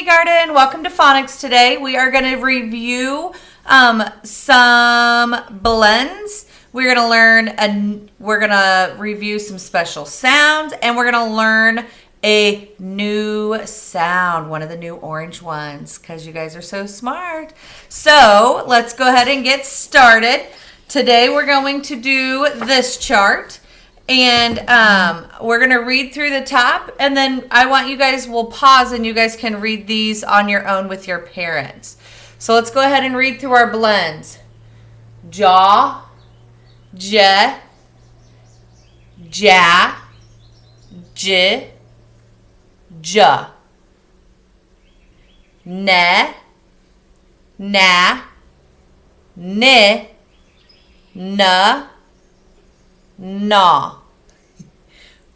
kindergarten. Welcome to phonics today. We are going to review some blends. We're going to learn and we're going to review some special sounds, and we're going to learn a new sound, one of the new orange ones, because you guys are so smart. So let's go ahead and get started. Today we're going to do this chart. And we're going to read through the top, and then I want you guys, we'll pause, and you guys can read these on your own with your parents. So let's go ahead and read through our blends. Jaw, ja, ja, j, ja. Ne, na, ni, na, na.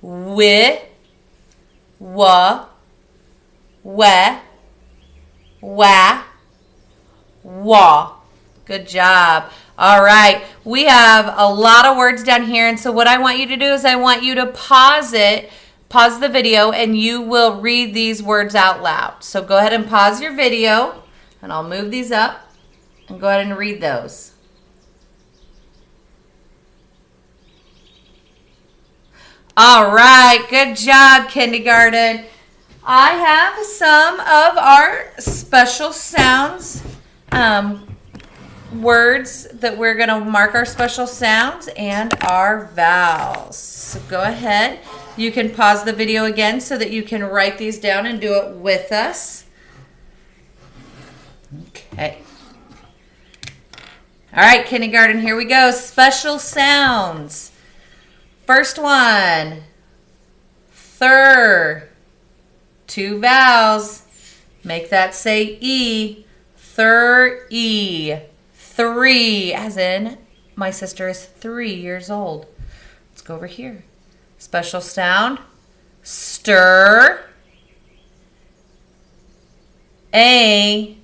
Wi, wa, we, wa, wa. Good job. All right. We have a lot of words down here, and so what I want you to do is I want you to pause the video, and you will read these words out loud. So go ahead and pause your video, and I'll move these up, and go ahead and read those. All right, good job, kindergarten. I have some of our special sounds, words that we're going to mark our special sounds and our vowels. So go ahead. You can pause the video again so that you can write these down and do it with us. Okay. All right, kindergarten, here we go. Special sounds. First one, thir, two vowels, make that say E, thir-e, three, as in my sister is 3 years old. Let's go over here. Special sound, stir, ain,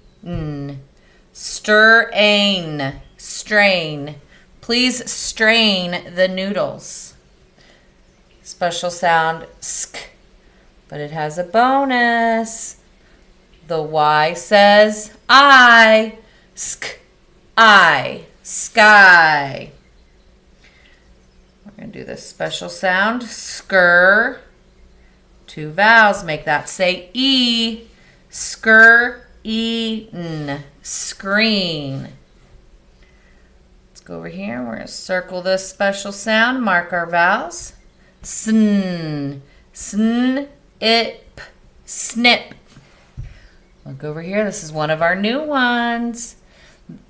stir-ain, strain. Please strain the noodles. Special sound, sk, but it has a bonus. The Y says I, sk, I, sky. We're going to do this special sound, skr, two vowels, make that say E, skr-e-n, screen. Let's go over here, we're going to circle this special sound, mark our vowels. Sn, sn, ip, snip. Look over here. This is one of our new ones.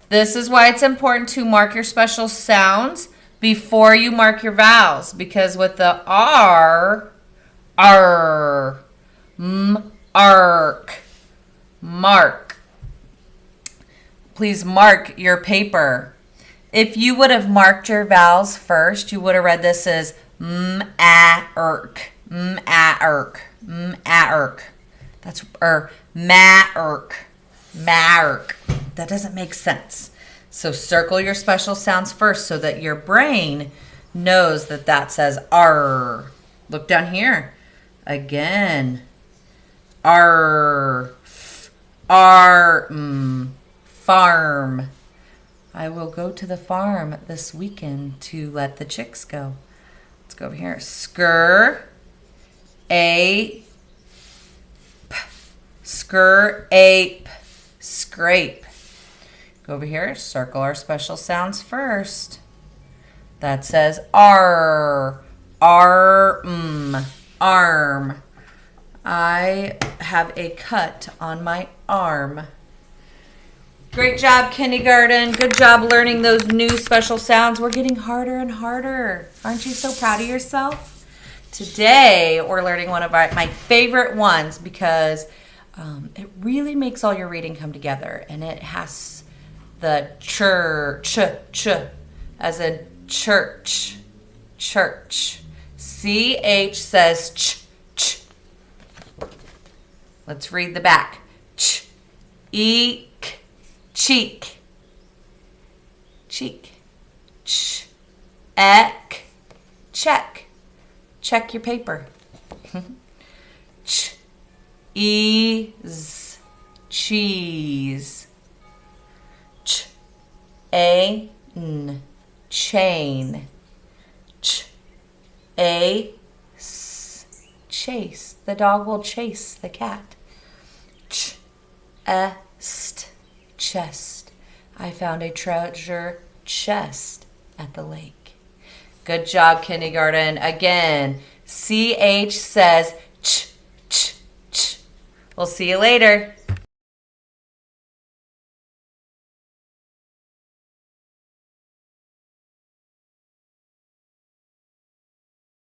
This is why it's important to mark your special sounds before you mark your vowels, because with the R, ark, mark. Please mark your paper. If you would have marked your vowels first, you would have read this as m-a-erk, m-a-erk, m-a-erk. That's ma-erk, ma-erk. That doesn't make sense. So circle your special sounds first so that your brain knows that that says R. Look down here. Again. R, farm. I will go to the farm this weekend to let the chicks go. Let's go over here. Skr, ape, skr, ape, scrape. Go over here. Circle our special sounds first. That says R, arm. I have a cut on my arm. Great job, kindergarten. Good job learning those new special sounds. We're getting harder and harder. Aren't you so proud of yourself? Today, we're learning one of my favorite ones because it really makes all your reading come together. And it has the ch, as in church, church. CH says ch. Let's read the back. Ch, eek, cheek, cheek. Ch, ek, check. Check your paper. Ch, ease, cheese. Chain. Chain. Chase. The dog will chase the cat. Chest. I found a treasure chest at the lake. Good job, kindergarten. Again, CH says ch. We'll see you later.